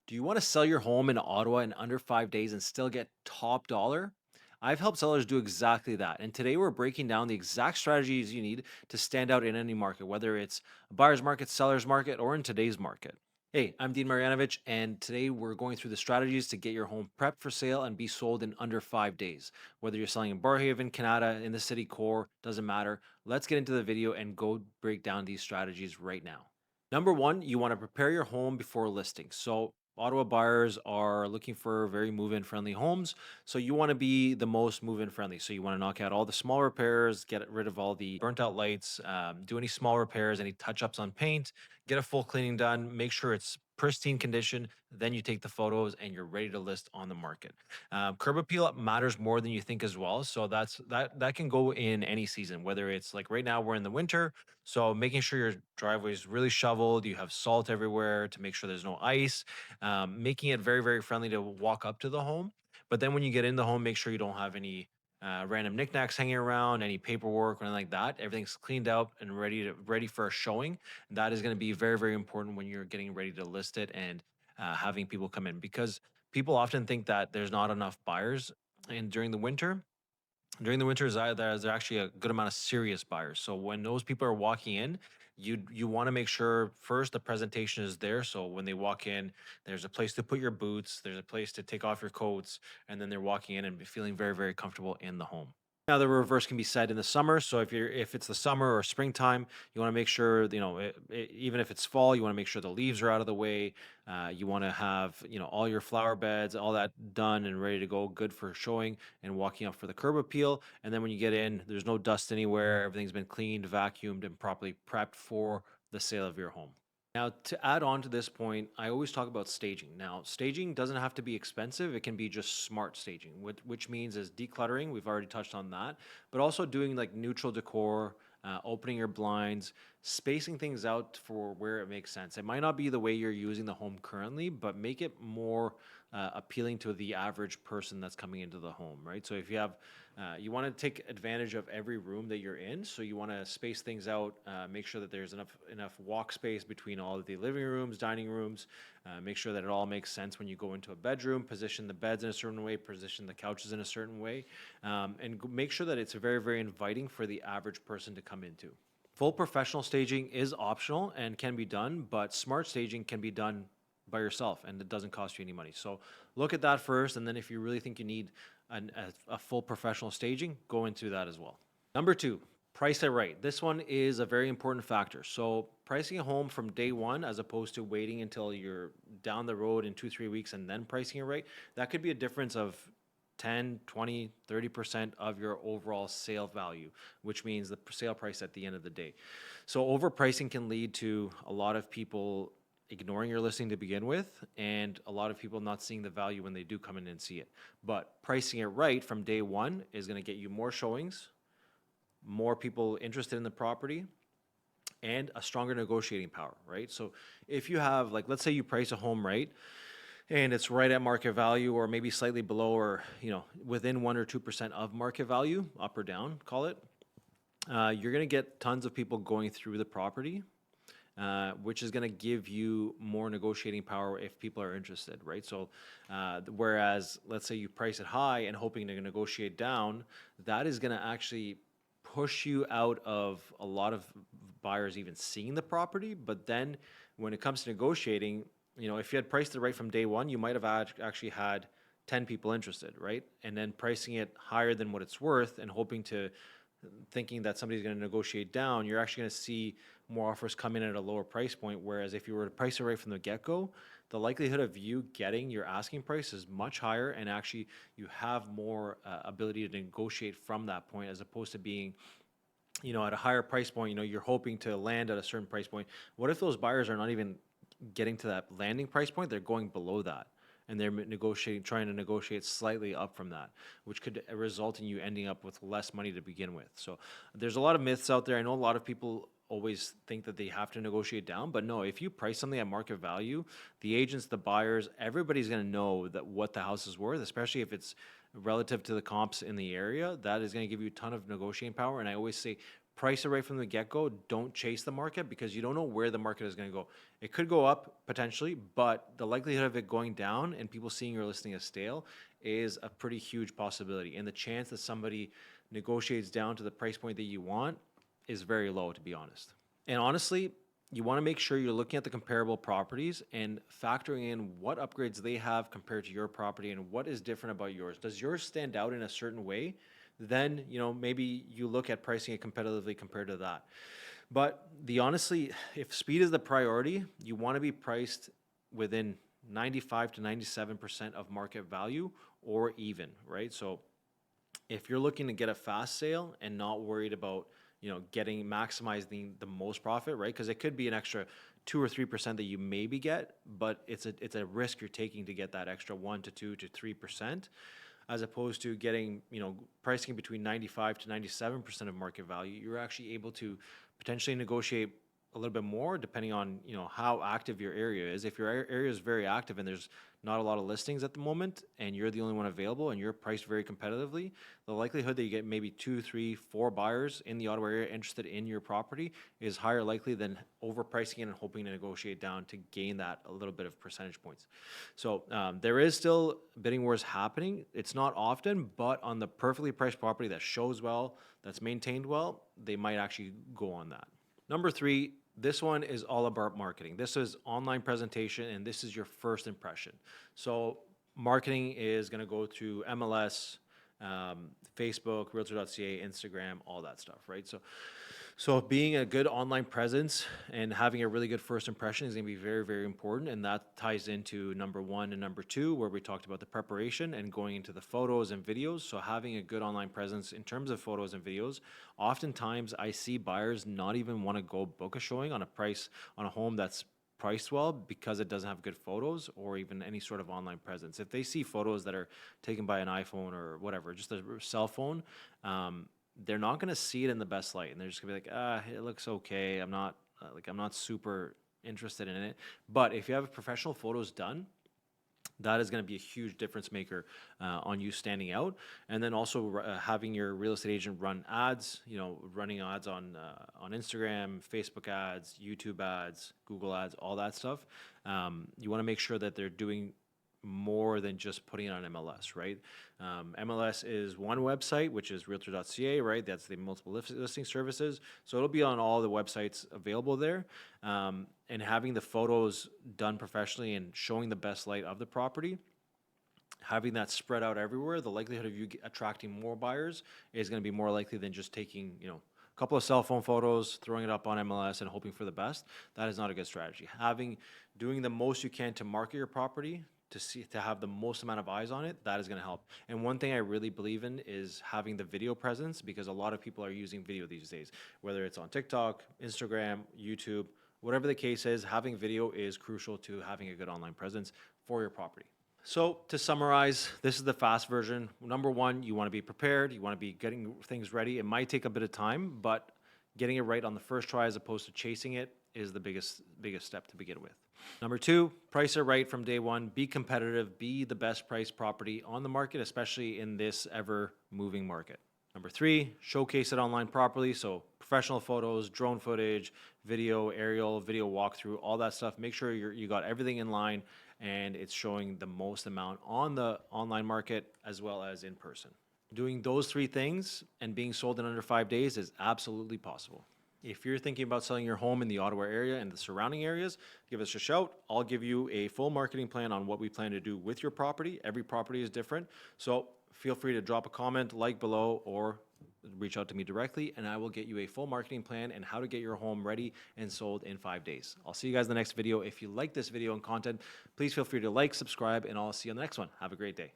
Do you want to sell your home in Ottawa in under 5 days and still get top dollar? I've helped sellers do exactly that. And today we're breaking down the exact strategies you need to stand out in any market, whether it's a buyer's market, seller's market, or in today's market. Hey, I'm Dean Marjanovic, and today we're going through the strategies to get your home prepped for sale and be sold in under 5 days. Whether you're selling in Barhaven, Canada, in the city core, doesn't matter. Let's get into the video and go break down these strategies right now. Number one, you want to prepare your home before listing. So, Ottawa buyers are looking for very move in friendly homes. So, you want to be the most move in friendly. So, you want to knock out all the small repairs, get rid of all the burnt out lights, do any small repairs, any touch ups on paint, get a full cleaning done, make sure it's pristine condition. Then you take the photos and you're ready to list on the market. Curb appeal matters more than you think as well. So that can go in any season, whether it's like right now we're in the winter, so making sure your driveway is really shoveled, you have salt everywhere to make sure there's no ice, making it very, very friendly to walk up to the home. But then when you get in the home, make sure you don't have any random knickknacks hanging around, any paperwork or anything like that. Everything's cleaned up and ready for a showing. That is going to be very, very important when you're getting ready to list it and having people come in, because people often think that there's not enough buyers and during the winters, there's actually a good amount of serious buyers. So when those people are walking in, you want to make sure first the presentation is there. So when they walk in, there's a place to put your boots, there's a place to take off your coats, and then they're walking in and feeling very, very comfortable in the home. Now the reverse can be said in the summer. So if it's the summer or springtime, you want to make sure even if it's fall, you want to make sure the leaves are out of the way. You want to have all your flower beds, all that done and ready to go, good for showing and walking up for the curb appeal. And then when you get in, there's no dust anywhere. Everything's been cleaned, vacuumed, and properly prepped for the sale of your home. Now, to add on to this point, I always talk about staging. Now, staging doesn't have to be expensive. It can be just smart staging, which means is decluttering. We've already touched on that, but also doing like neutral decor, opening your blinds, spacing things out for where it makes sense. It might not be the way you're using the home currently, but make it more appealing to the average person that's coming into the home, right? So if you have, you want to take advantage of every room that you're in. So you want to space things out, make sure that there's enough walk space between all of the living rooms, dining rooms. Make sure that it all makes sense when you go into a bedroom. Position the beds in a certain way, position the couches in a certain way, and make sure that it's very, very inviting for the average person to come into. Full professional staging is optional and can be done, but smart staging can be done by yourself and it doesn't cost you any money. So look at that first, and then if you really think you need a full professional staging, go into that as well. Number two, price it right. This one is a very important factor. So pricing a home from day one, as opposed to waiting until you're down the road in 2, 3 weeks and then pricing it right, that could be a difference of 10, 20, 30% of your overall sale value, which means the sale price at the end of the day. So overpricing can lead to a lot of people ignoring your listing to begin with, and a lot of people not seeing the value when they do come in and see it. But pricing it right from day one is going to get you more showings, more people interested in the property, and a stronger negotiating power, right? So if you have, like, let's say you price a home right and it's right at market value or maybe slightly below, or within 1 or 2% of market value, up or down, call it, you're going to get tons of people going through the property, which is going to give you more negotiating power if people are interested, right? So, whereas let's say you price it high and hoping to negotiate down, that is going to actually push you out of a lot of buyers even seeing the property. But then when it comes to negotiating, if you had priced it right from day one, you might have actually had 10 people interested, right? And then pricing it higher than what it's worth and thinking that somebody's going to negotiate down, you're actually going to see more offers come in at a lower price point. Whereas if you were to price it right from the get-go, the likelihood of you getting your asking price is much higher, and actually you have more ability to negotiate from that point, as opposed to being at a higher price point. You're hoping to land at a certain price point. What if those buyers are not even getting to that landing price point? They're going below that, and they're trying to negotiate slightly up from that, which could result in you ending up with less money to begin with. So there's a lot of myths out there. I know a lot of people always think that they have to negotiate down, but no, if you price something at market value, the agents, the buyers, everybody's going to know that what the house is worth, especially if it's relative to the comps in the area. That is going to give you a ton of negotiating power. And I always say price it right from the get-go. Don't chase the market because you don't know where the market is going to go. It could go up potentially, but the likelihood of it going down and people seeing your listing as stale is a pretty huge possibility. And the chance that somebody negotiates down to the price point that you want is very low, to be honest. And honestly, you want to make sure you're looking at the comparable properties and factoring in what upgrades they have compared to your property and what is different about yours. Does yours stand out in a certain way? Then, maybe you look at pricing it competitively compared to that. But honestly, if speed is the priority, you want to be priced within 95 to 97% of market value or even, right? So if you're looking to get a fast sale and not worried about maximizing the most profit, right? Because it could be an extra 2 or 3% that you maybe get, but it's a risk you're taking to get that extra 1 to 2 to 3%, as opposed to getting pricing between 95 to 97% of market value. You're actually able to potentially negotiate a little bit more depending on how active your area is. If your area is very active and there's not a lot of listings at the moment and you're the only one available and you're priced very competitively, the likelihood that you get maybe 2, 3, 4 buyers in the Ottawa area interested in your property is higher likely than overpricing it and hoping to negotiate down to gain that a little bit of percentage points. So there is still bidding wars happening. It's not often, but on the perfectly priced property that shows well, that's maintained well, they might actually go on that. Number 3, this one is all about marketing. This is online presentation, and this is your first impression. So marketing is going to go to MLS, Facebook, Realtor.ca, Instagram, all that stuff, right? So being a good online presence and having a really good first impression is going to be very, very important. And that ties into number 1 and number 2, where we talked about the preparation and going into the photos and videos. So having a good online presence in terms of photos and videos, oftentimes I see buyers not even want to go book a showing on a home that's priced well because it doesn't have good photos or even any sort of online presence. If they see photos that are taken by an iPhone or whatever, just a cell phone, they're not going to see it in the best light, and they're just gonna be like, it looks okay. I'm not super interested in it. But if you have professional photos done, that is going to be a huge difference maker on you standing out. And then also having your real estate agent run ads, running ads on Instagram, Facebook ads, YouTube ads, Google ads, all that stuff. You want to make sure that they're doing more than just putting it on MLS, right? MLS is one website, which is Realtor.ca, right? That's the multiple listing services. So it'll be on all the websites available there. And having the photos done professionally and showing the best light of the property, having that spread out everywhere, the likelihood of you attracting more buyers is going to be more likely than just taking, a couple of cell phone photos, throwing it up on MLS and hoping for the best. That is not a good strategy. Doing the most you can to market your property, to have the most amount of eyes on it, that is going to help. And one thing I really believe in is having the video presence, because a lot of people are using video these days, whether it's on TikTok, Instagram, YouTube, whatever the case is, having video is crucial to having a good online presence for your property. So to summarize, this is the fast version. Number 1, you want to be prepared. You want to be getting things ready. It might take a bit of time, but getting it right on the first try as opposed to chasing it is the biggest step to begin with. Number 2, price it right from day 1. Be competitive. Be the best priced property on the market, especially in this ever-moving market. Number 3, showcase it online properly. So professional photos, drone footage, video, aerial, video walkthrough, all that stuff. Make sure you got everything in line and it's showing the most amount on the online market as well as in person. Doing those 3 things and being sold in under 5 days is absolutely possible. If you're thinking about selling your home in the Ottawa area and the surrounding areas, give us a shout. I'll give you a full marketing plan on what we plan to do with your property. Every property is different. So feel free to drop a comment, like below, or reach out to me directly, and I will get you a full marketing plan and how to get your home ready and sold in 5 days. I'll see you guys in the next video. If you like this video and content, please feel free to like, subscribe, and I'll see you on the next one. Have a great day.